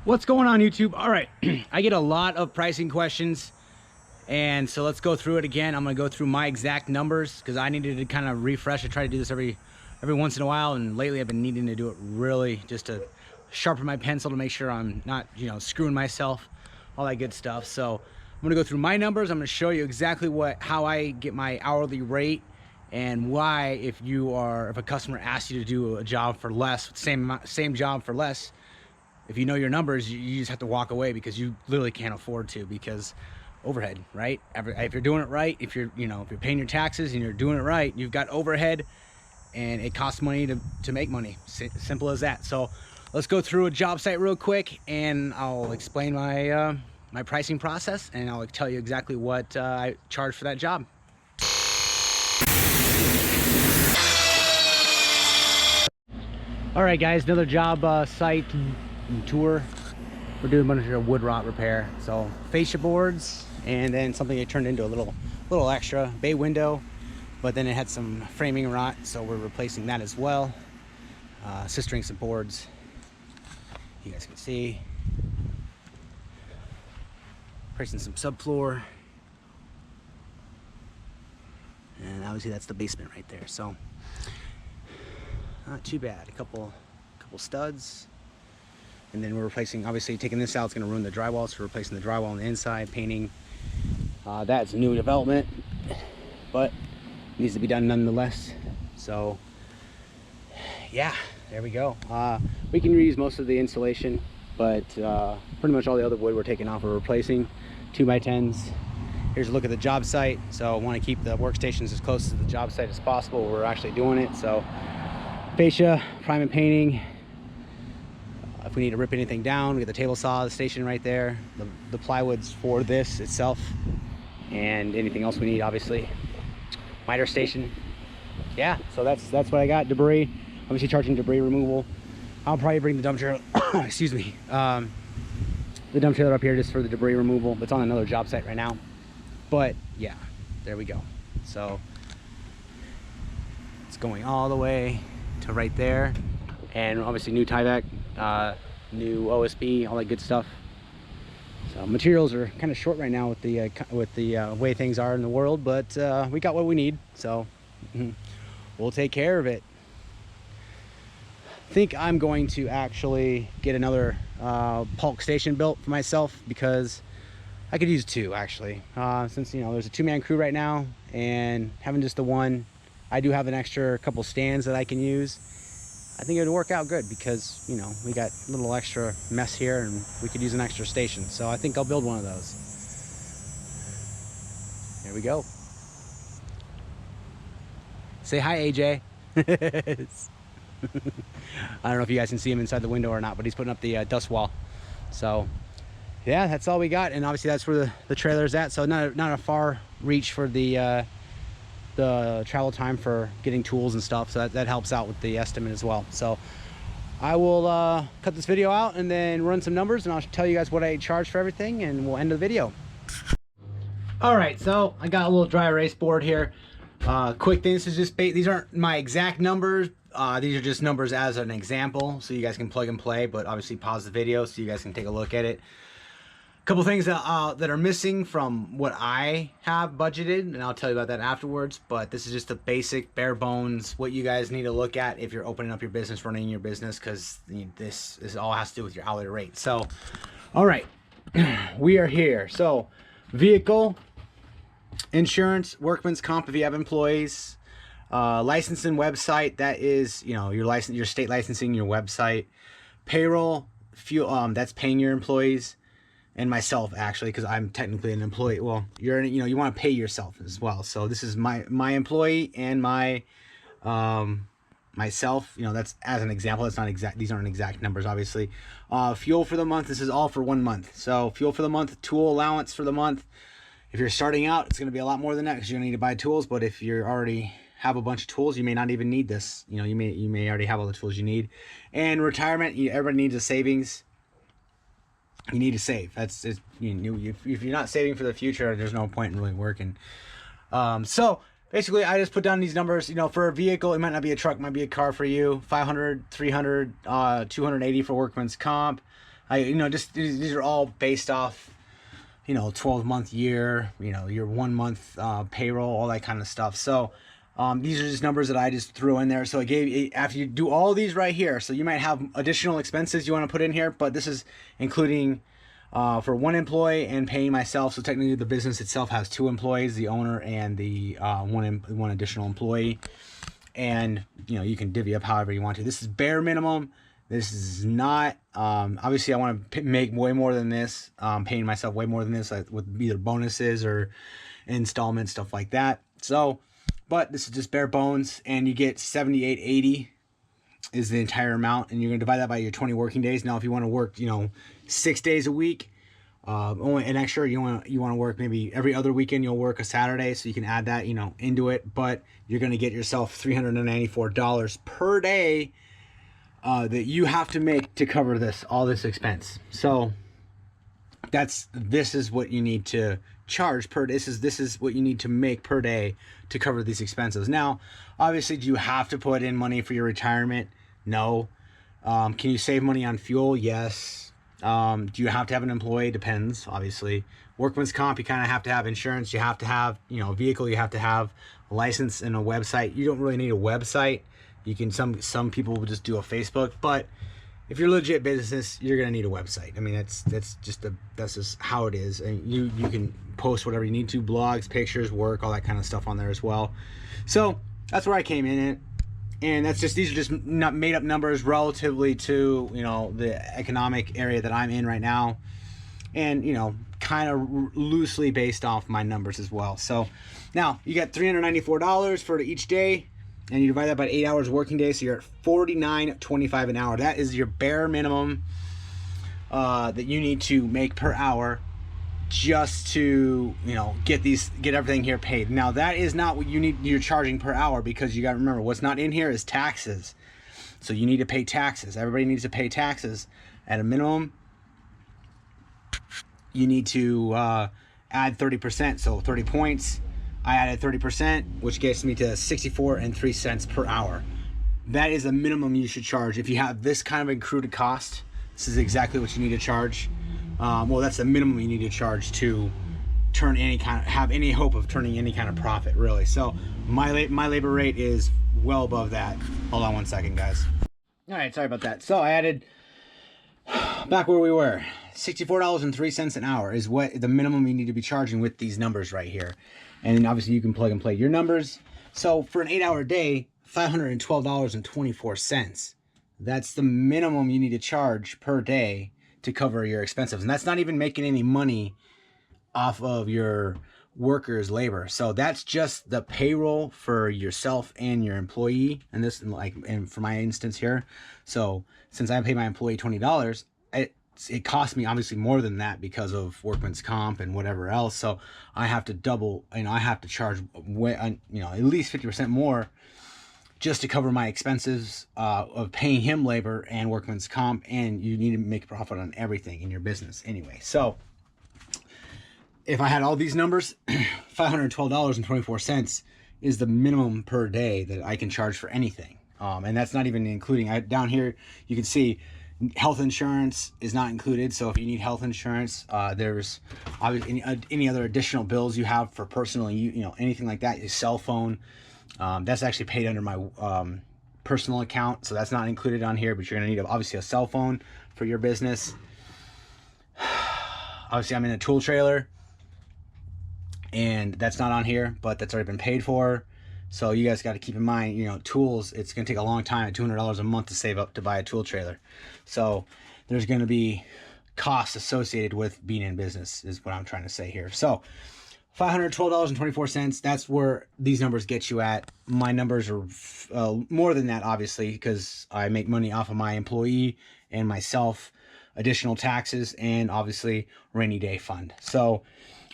What's going on, YouTube? All right, I get a lot of pricing questions, and so let's go through it again. I'm gonna go through my exact numbers because I needed to kind of refresh. I try to do this every once in a while, and lately I've been needing to do it really just to sharpen my pencil to make sure I'm not, screwing myself, all that good stuff. So I'm gonna go through my numbers. I'm gonna show you exactly how I get my hourly rate, and why if a customer asks you to do a job for less, same job for less, if you know your numbers, you just have to walk away because you literally can't afford to, because overhead, right? If you're doing it right, if you're paying your taxes and you're doing it right, you've got overhead, and it costs money to make money. Simple as that. So let's go through a job site real quick, and I'll explain my my pricing process, and I'll tell you exactly what I charge for that job. All right, guys, another job site and tour. We're doing a bunch of wood rot repair. So fascia boards, and then something that turned into a little extra bay window, but then it had some framing rot, so we're replacing that as well. Sistering some boards, you guys can see. Replacing some subfloor, and obviously that's the basement right there. So not too bad. A couple studs. And then we're replacing, obviously taking this out, it's going to ruin the drywall, so we're replacing the drywall on the inside, painting. That's a new development, but needs to be done nonetheless. So yeah, there we go. We can reuse most of the insulation, but pretty much all the other wood we're taking off, we're replacing. 2x10s. Here's a look at the job site. So I want to keep the workstations as close to the job site as possible. We're actually doing it. So fascia, prime and painting. If we need to rip anything down, we get the table saw, the station right there. The plywood's for this itself, and anything else we need, obviously. Miter station. Yeah, so that's what I got. Debris, obviously charging debris removal. I'll probably bring the dump trailer, excuse me, the dump trailer up here just for the debris removal. It's on another job site right now. But yeah, there we go. So it's going all the way to right there, and obviously new tieback, new OSB, all that good stuff. So materials are kind of short right now with the way things are in the world, but we got what we need, so we'll take care of it. I think I'm going to actually get another bulk station built for myself, because I could use two actually, since there's a two-man crew right now, and having just the one, I do have an extra couple stands that I can use. I think it would work out good, because we got a little extra mess here, and we could use an extra station. So I think I'll build one of those. There we go. Say hi, AJ. I don't know if you guys can see him inside the window or not, but he's putting up the dust wall. So yeah, that's all we got, and obviously that's where the trailer's at. So not a far reach for the travel time for getting tools and stuff, so that helps out with the estimate as well. So I will cut this video out and then run some numbers, and I'll tell you guys what I charge for everything, and we'll end the video. All right, so I got a little dry erase board here. Quick thing, this is just these aren't my exact numbers. These are just numbers as an example, so you guys can plug and play, but obviously pause the video so you guys can take a look at it. Couple things that are missing from what I have budgeted, and I'll tell you about that afterwards, but this is just the basic bare bones what you guys need to look at if you're opening up your business, running your business, because this all has to do with your hourly rate. So all right, we are here. So vehicle insurance, workman's comp if you have employees, licensing website, that is your state licensing, your website, payroll, fuel, that's paying your employees, and myself actually, because I'm technically an employee. Well, you want to pay yourself as well. So this is my employee and my myself. That's as an example. That's not exact. These aren't exact numbers, obviously. Fuel for the month. This is all for 1 month. So fuel for the month, tool allowance for the month. If you're starting out, it's going to be a lot more than that, because you're going to need to buy tools. But if you already have a bunch of tools, you may not even need this. You may already have all the tools you need. And retirement. Everybody needs a savings. You need to save. If you're not saving for the future, there's no point in really working. So basically, I just put down these numbers. For a vehicle, it might not be a truck, it might be a car for you. 500, 300, 280 for workman's comp, just these are all based off, 12-month year, your 1 month payroll, all that kind of stuff. So these are just numbers that I just threw in there. So after you do all these right here, so you might have additional expenses you want to put in here, but this is including for one employee and paying myself. So technically the business itself has 2 employees, the owner and the one additional employee. And you can divvy up however you want to. This is bare minimum. This is not, obviously I want to make way more than this, paying myself way more than this, like with either bonuses or installments, stuff like that. So, but this is just bare bones, and you get $78.80 is the entire amount, and you're going to divide that by your 20 working days. Now, if you want to work, 6 days a week, only an extra, you want to work maybe every other weekend, you'll work a Saturday, so you can add that, into it, but you're going to get yourself $394 per day that you have to make to cover all this expense. So this is what you need to charge this is what you need to make per day to cover these expenses. Now, obviously, do you have to put in money for your retirement? No. Can you save money on fuel? Yes. Do you have to have an employee? Depends, obviously. Workman's comp, you kind of have to have insurance. You have to have, a vehicle. You have to have a license and a website. You don't really need a website. You can, some people will just do a Facebook, but if you're a legit business, you're gonna need a website. I mean, that's just how it is. And you can post whatever you need to, blogs, pictures, work, all that kind of stuff on there as well. So that's where I came in at. And these are just not made up numbers relatively to, the economic area that I'm in right now. And, kind of loosely based off my numbers as well. So now you got $394 for each day, and you divide that by 8 hours working day. So you're at $49.25 an hour. That is your bare minimum that you need to make per hour just to, get everything here paid. Now, that is not what you're charging per hour, because you got to remember, what's not in here is taxes. So you need to pay taxes. Everybody needs to pay taxes. At a minimum, you need to add 30%. So 30 points. I added 30%, which gets me to 64 cents per hour. That is the minimum you should charge. If you have this kind of accrued cost, this is exactly what you need to charge. Well, that's the minimum you need to charge to have any hope of turning any kind of profit, really. So my labor rate is well above that. Hold on one second, guys. All right, sorry about that. So I added, back where we were, $64.03 an hour is what the minimum you need to be charging with these numbers right here. And obviously you can plug and play your numbers. So for an 8-hour day, $512.24. That's the minimum you need to charge per day to cover your expenses. And that's not even making any money off of your workers' labor. So that's just the payroll for yourself and your employee. And for my instance here. So since I pay my employee $20, it costs me obviously more than that because of workman's comp and whatever else. So I have to double, I have to charge at least 50% more just to cover my expenses of paying him labor and workman's comp. And you need to make a profit on everything in your business anyway. So if I had all these numbers, $512.24 is the minimum per day that I can charge for anything. And that's not even including, down here you can see health insurance is not included. So if you need health insurance, there's obviously any other additional bills you have for personal, anything like that, your cell phone, that's actually paid under my personal account. So that's not included on here, but you're going to need obviously a cell phone for your business. Obviously I'm in a tool trailer and that's not on here, but that's already been paid for. So you guys got to keep in mind, tools, it's going to take a long time at $200 a month to save up to buy a tool trailer. So there's going to be costs associated with being in business is what I'm trying to say here. So $512.24, that's where these numbers get you at. My numbers are more than that, obviously, because I make money off of my employee and myself, additional taxes, and obviously rainy day fund. So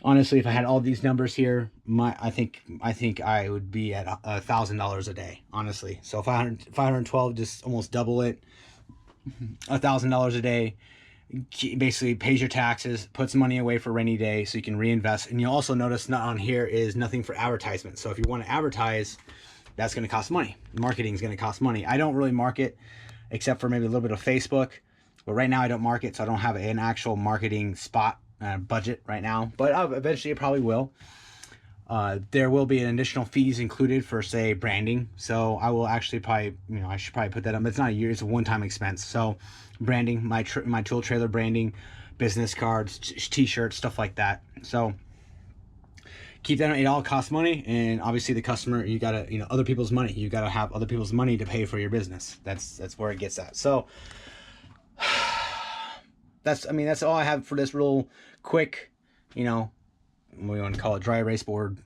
honestly, if I had all these numbers here, I think I would be at $1,000 a day, honestly. So 512, just almost double it. $1,000 a day basically pays your taxes, puts money away for rainy day so you can reinvest. And you'll also notice not on here is nothing for advertisement. So if you want to advertise, that's going to cost money. Marketing is going to cost money. I don't really market except for maybe a little bit of Facebook. But right now I don't market, so I don't have an actual marketing spot budget right now. But eventually it probably will. There will be an additional fees included for, say, branding. So I will actually probably, I should probably put that up. But it's not a year; it's a one-time expense. So branding, my tool trailer branding, business cards, t-shirts, stuff like that. So keep that. It all costs money, and obviously the customer, you gotta, other people's money. You gotta have other people's money to pay for your business. That's where it gets at. So that's all I have for this real quick, we want to call it dry erase board,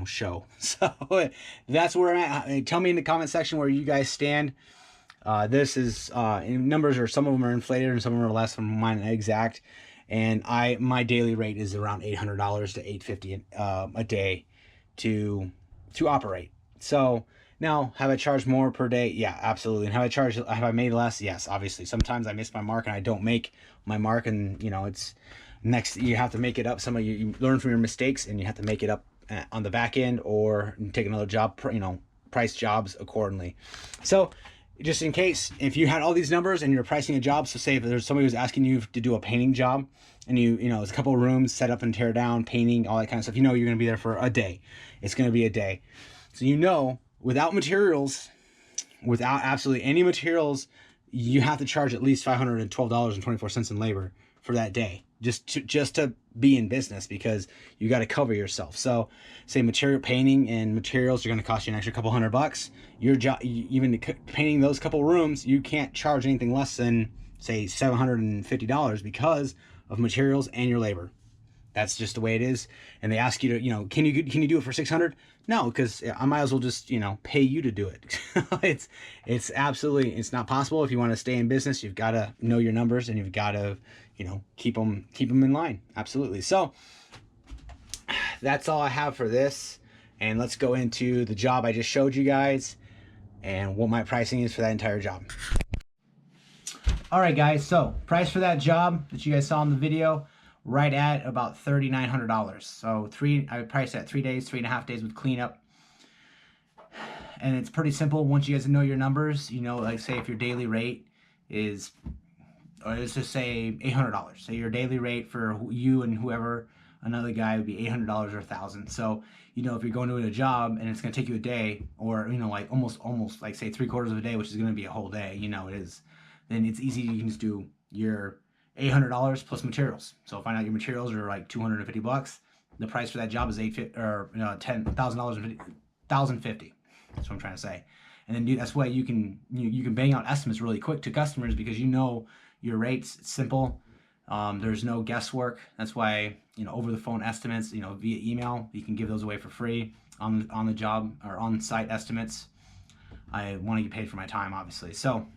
show. So that's where I'm at. Tell me in the comment section where you guys stand. This is numbers, or some of them are inflated and some of them are less than mine exact. And my daily rate is around $800 to $850 a day to operate. So now, have I charged more per day? Yeah, absolutely. And have I made less? Yes, obviously. Sometimes I miss my mark and I don't make my mark, and it's next, you have to make it up. Some of you learn from your mistakes and you have to make it up on the back end, or take another job, price jobs accordingly. So just in case, if you had all these numbers and you're pricing a job, so say if there's somebody who's asking you to do a painting job, and it's a couple of rooms, set up and tear down, painting, all that kind of stuff, you're going to be there for a day. It's going to be a day. So without materials, without absolutely any materials, you have to charge at least $512.24 in labor for that day, just to be in business, because you got to cover yourself. So say painting and materials are going to cost you an extra couple $100. Your job, even painting those couple rooms, you can't charge anything less than, say, $750 because of materials and your labor. That's just the way it is. And they ask you to, can you do it for $600? No, because I might as well just, pay you to do it. It's absolutely, it's not possible. If you want to stay in business, you've got to know your numbers, and you've got to, keep them in line. Absolutely. So that's all I have for this. And let's go into the job I just showed you guys and what my pricing is for that entire job. All right, guys. So price for that job that you guys saw in the video, right at about $3,900. So I priced at 3 days, 3.5 days with cleanup. And it's pretty simple. Once you guys know your numbers, like say if your daily rate is, or let's just say $800. Say your daily rate for you and whoever, another guy, would be $800 or $1,000. So, if you're going to a job and it's going to take you a day, or, like almost like say 3/4 of a day, which is going to be a whole day, then it's easy. You can just do your $800 plus materials. So find out your materials are like $250. The price for that job is $10,000, $1,050. That's what I'm trying to say. And then that's why you can bang out estimates really quick to customers, because your rates. It's simple. There's no guesswork. That's why over the phone estimates, via email, you can give those away for free on the job, or on site estimates. I want to get paid for my time, obviously. So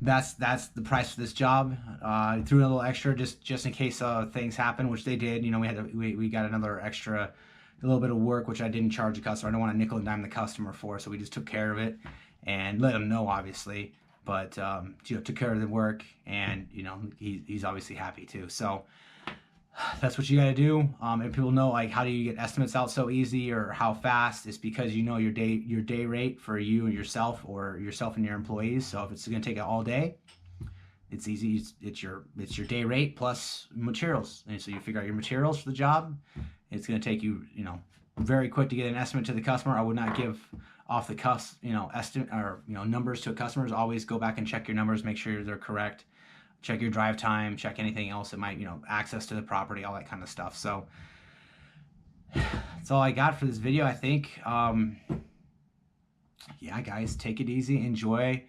that's the price for this job. I threw in a little extra just in case things happen, which they did. We got another extra, a little bit of work, which I didn't charge the customer. I don't want to nickel and dime the customer for, so we just took care of it and let them know, obviously. But took care of the work, and he's obviously happy too. So that's what you got to do. And people know, like, how do you get estimates out so easy, or how fast? It's because your day rate for you and yourself, or yourself and your employees. So if it's going to take all day, it's easy. It's your day rate plus materials, and so you figure out your materials for the job. It's going to take you very quick to get an estimate to the customer. I would not give off the cuff, estimate, or numbers to a customer. Always go back and check your numbers, make sure they're correct. Check your drive time, check anything else that might, access to the property, all that kind of stuff. So that's all I got for this video, I think. Yeah, guys, take it easy, enjoy.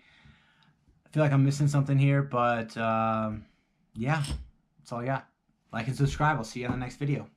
I feel like I'm missing something here, but yeah, that's all I got. Like and subscribe. I'll see you on the next video.